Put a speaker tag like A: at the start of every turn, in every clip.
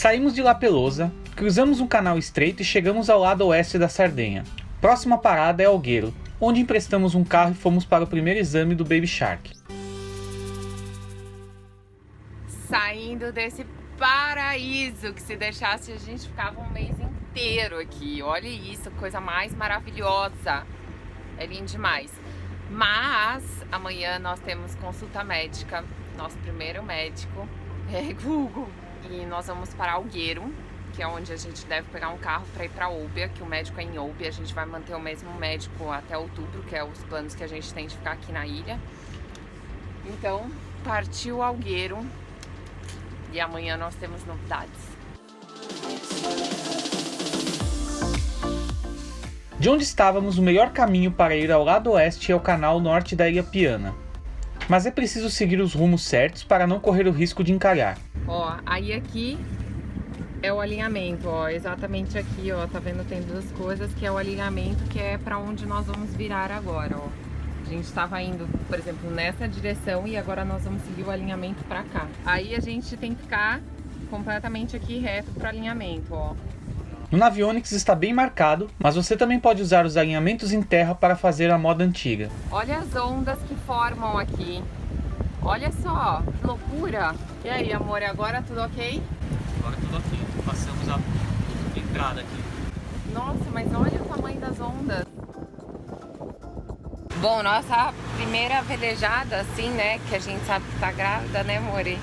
A: Saímos de La Pelosa, cruzamos um canal estreito e chegamos ao lado oeste da Sardenha. Próxima parada é Alghero, onde emprestamos um carro e fomos para o primeiro exame do Baby Shark.
B: Saindo desse paraíso que se deixasse a gente ficava um mês inteiro aqui. Olha isso, coisa mais maravilhosa. É lindo demais. Mas amanhã nós temos consulta médica. Nosso primeiro médico é Google. E nós vamos para Alghero, que é onde a gente deve pegar um carro para ir para Olbia, que o médico é em Olbia. A gente vai manter o mesmo médico até outubro, que é os planos que a gente tem de ficar aqui na ilha. Então, partiu Alghero. E amanhã nós temos novidades.
A: De onde estávamos, o melhor caminho para ir ao lado oeste é o canal norte da Ilha Piana. Mas é preciso seguir os rumos certos para não correr o risco de encalhar.
B: Ó, aí aqui é o alinhamento, ó, exatamente aqui, ó, tá vendo? Tem duas coisas, que é o alinhamento, que é para onde nós vamos virar agora, ó. A gente estava indo, por exemplo, nessa direção e agora nós vamos seguir o alinhamento para cá. Aí a gente tem que ficar completamente aqui reto para o alinhamento, ó.
A: No Navionics está bem marcado, mas você também pode usar os alinhamentos em terra para fazer a moda antiga.
B: Olha as ondas que formam aqui. Olha só, que loucura. E aí, amor, agora tudo ok?
A: Agora tudo ok. Passamos a entrada aqui.
B: Nossa, mas olha o tamanho das ondas. Bom, nossa primeira velejada, assim, né, que a gente sabe que tá grávida, né, amore?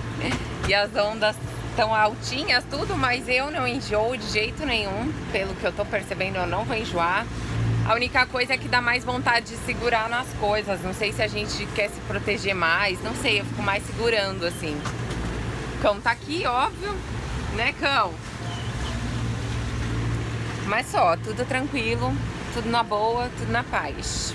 B: E as ondas tão altinhas, tudo, mas eu não enjoo de jeito nenhum. Pelo que eu tô percebendo, eu não vou enjoar. A única coisa é que dá mais vontade de segurar nas coisas. Não sei se a gente quer se proteger mais, não sei, eu fico mais segurando, assim. O cão tá aqui, óbvio, né, cão? Mas só, tudo tranquilo, tudo na boa, tudo na paz.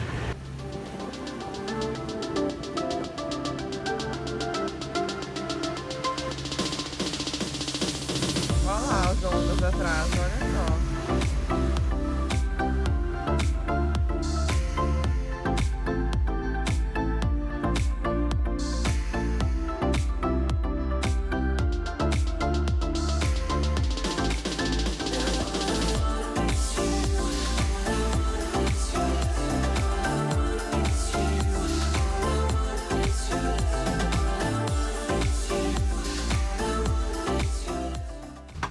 B: Olha lá as ondas atrás, olha só.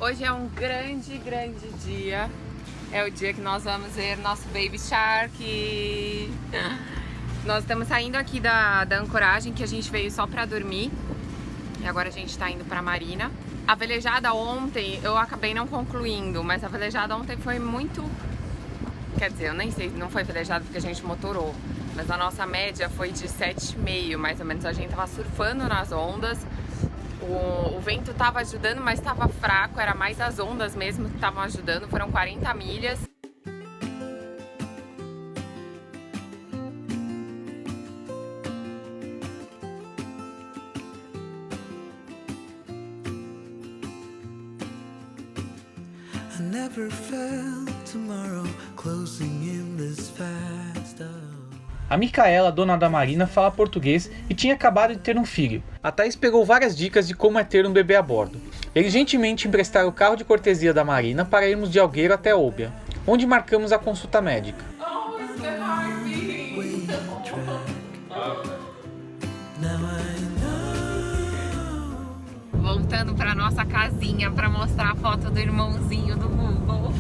B: Hoje é um grande dia. É o dia que nós vamos ver nosso Baby Shark. Nós estamos saindo aqui da ancoragem, que a gente veio só pra dormir. E agora a gente tá indo pra marina. A velejada ontem eu acabei não concluindo, mas a velejada ontem foi muito... Quer dizer, eu nem sei, não foi velejada porque a gente motorou. Mas a nossa média foi de 7,5, mais ou menos. A gente tava surfando nas ondas. O vento estava ajudando, mas estava fraco, era mais as ondas mesmo que estavam ajudando, foram 40 milhas.
C: I never felt tomorrow closing in this fast.
A: A Micaela, dona da marina, fala português e tinha acabado de ter um filho. A Thaís pegou várias dicas de como é ter um bebê a bordo. Eles gentilmente emprestaram o carro de cortesia da marina para irmos de Alghero até Olbia, onde marcamos a consulta médica.
B: Voltando para nossa casinha para mostrar a foto do irmãozinho do Google.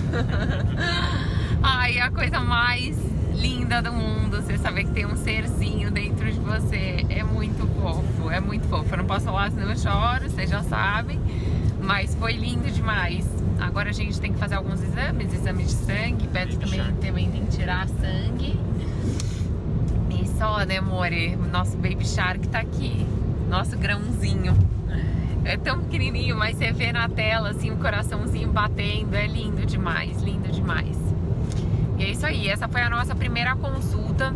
B: Ai, a coisa mais linda do mundo, você saber que tem um serzinho dentro de você, é muito fofo, é muito fofo. Eu não posso falar senão eu choro, vocês já sabem, mas foi lindo demais. Agora a gente tem que fazer alguns exames de sangue, Beto também tem que tirar sangue. E só, né, amore, nosso Baby Shark tá aqui, nosso grãozinho. É tão pequenininho, mas você vê na tela, assim, o coraçãozinho batendo, é lindo demais, lindo demais. E é isso aí, essa foi a nossa primeira consulta.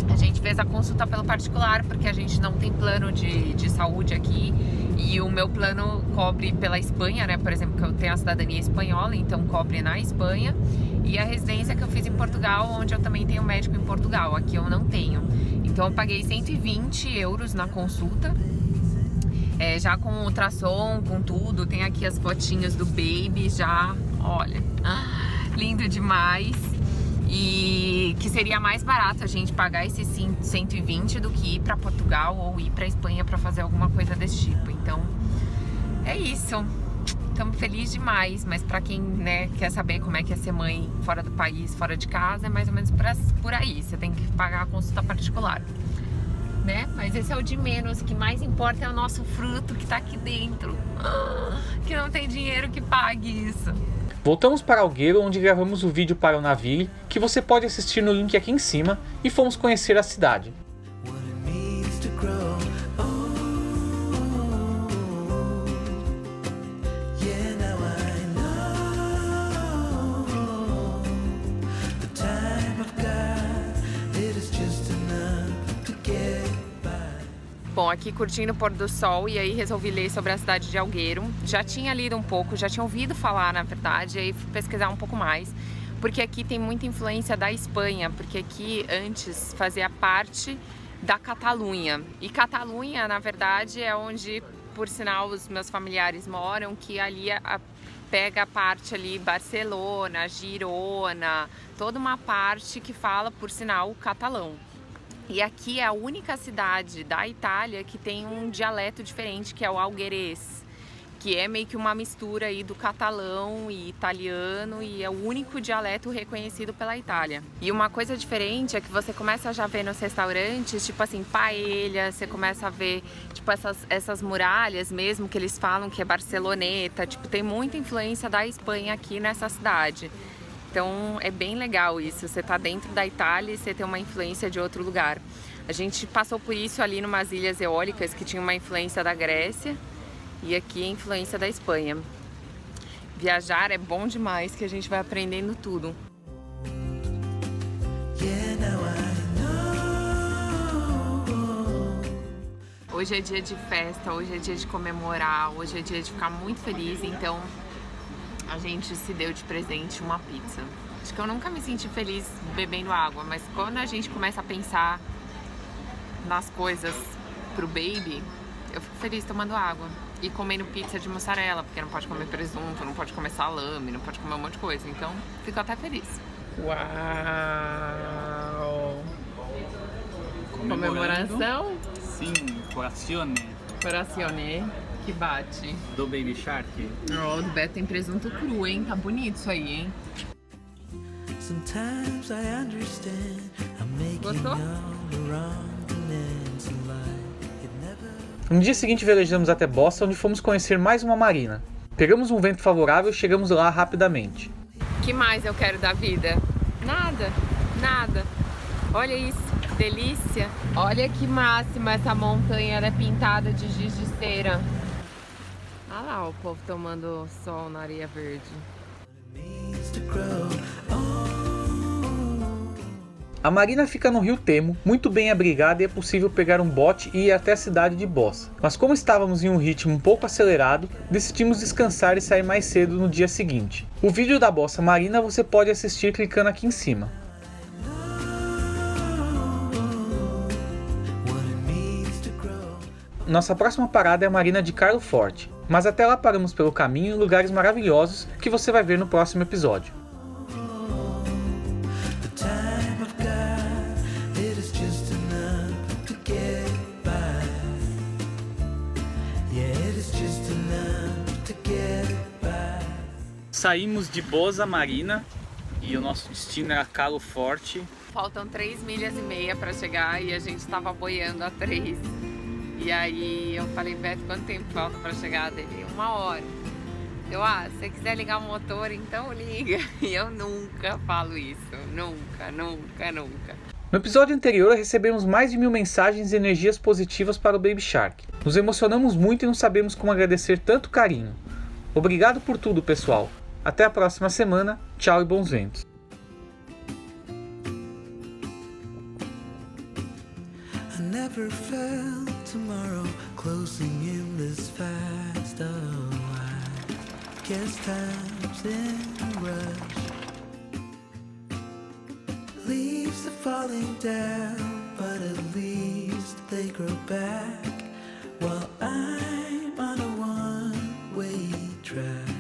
B: A gente fez a consulta pelo particular, porque a gente não tem plano de saúde aqui. E o meu plano cobre pela Espanha, né? Por exemplo, que eu tenho a cidadania espanhola, então cobre na Espanha. E a residência que eu fiz em Portugal, onde eu também tenho médico em Portugal, aqui eu não tenho. Então eu paguei 120 € na consulta. já com ultrassom, com tudo. Tem aqui as fotinhas do baby já, olha, lindo demais. E que seria mais barato a gente pagar esse 120 do que ir para Portugal ou ir para Espanha para fazer alguma coisa desse tipo. Então é isso, estamos felizes demais. Mas para quem, né, quer saber como é que é ser mãe fora do país, fora de casa, é mais ou menos por aí. Você tem que pagar a consulta particular, né? Mas esse é o de menos. O que mais importa é o nosso fruto que tá aqui dentro, que não tem dinheiro que pague isso.
A: Voltamos para Algueiro, onde gravamos o vídeo para o Navire, que você pode assistir no link aqui em cima, e fomos conhecer a cidade.
C: What it means to grow. Oh, yeah, now I know the time I've got, it is just enough to get by.
B: Bom, aqui curtindo o pôr do sol, e aí resolvi ler sobre a cidade de Algueiro. Já tinha lido um pouco, já tinha ouvido falar, na verdade, e aí fui pesquisar um pouco mais, porque aqui tem muita influência da Espanha, porque aqui antes fazia parte da Catalunha. E Catalunha, na verdade, é onde, por sinal, os meus familiares moram, que ali pega a parte ali Barcelona, Girona, toda uma parte que fala, por sinal, o catalão. E aqui é a única cidade da Itália que tem um dialeto diferente, que é o alguerês, que é meio que uma mistura aí do catalão e italiano, e é o único dialeto reconhecido pela Itália. E uma coisa diferente é que você começa a já ver nos restaurantes, tipo assim, paella, você começa a ver tipo essas muralhas mesmo, que eles falam que é Barceloneta, tipo, tem muita influência da Espanha aqui nessa cidade. Então é bem legal isso, você tá dentro da Itália e você tem uma influência de outro lugar. A gente passou por isso ali numas ilhas eólicas que tinha uma influência da Grécia e aqui a influência da Espanha. Viajar é bom demais, que a gente vai aprendendo tudo.
C: Yeah, now I know.
B: Hoje é dia de festa, hoje é dia de comemorar, hoje é dia de ficar muito feliz, então a gente se deu de presente uma pizza. Acho que eu nunca me senti feliz bebendo água, mas quando a gente começa a pensar nas coisas pro baby, eu fico feliz tomando água e comendo pizza de mussarela, porque não pode comer presunto, não pode comer salame, não pode comer um monte de coisa, então fico até feliz. Uau! Comemoração?
D: Sim, corazione
B: Corazione, que bate.
D: do Baby Shark.
B: Oh, o Beto tem presunto cru, hein? Tá bonito isso aí, hein?
C: Sometimes I understand I'm making
B: Gostou?
C: all the wrong demands in life. It never.
A: No dia seguinte velejamos até Bossa, onde fomos conhecer mais uma marina. Pegamos um vento favorável e chegamos lá rapidamente.
B: O que mais eu quero da vida? Nada, nada. Olha isso, que delícia. Olha que máxima essa montanha, ela é pintada de giz de cera. Olha lá o povo tomando sol na areia verde.
C: Means to grow.
A: A marina fica no rio Temo, muito bem abrigada, e é possível pegar um bote e ir até a cidade de Bossa. Mas como estávamos em um ritmo um pouco acelerado, decidimos descansar e sair mais cedo no dia seguinte. O vídeo da Bossa Marina você pode assistir clicando aqui em cima.
C: What it means to grow.
A: Nossa próxima parada é a marina de Carlo Forte, mas até lá paramos pelo caminho em lugares maravilhosos que você vai ver no próximo episódio.
C: The time I've got, it is just enough to get by. Yeah, it is just enough to get by.
D: Saímos de Bosa Marina e o nosso destino era Carlo Forte.
B: Faltam 3,5 milhas para chegar e a gente tava boiando a 3. E aí eu falei, Beto, quanto tempo falta para chegar dele? 1 hora. Eu, se você quiser ligar o motor, então liga. E eu nunca falo isso. Nunca, nunca, nunca.
A: No episódio anterior recebemos mais de 1000 mensagens e energias positivas para o Baby Shark. Nos emocionamos muito e não sabemos como agradecer tanto carinho. Obrigado por tudo, pessoal. Até a próxima semana. Tchau e bons ventos.
C: I never felt tomorrow closing in this fast. Oh, I guess time's in a rush. Leaves are falling down, but at least they grow back while I try.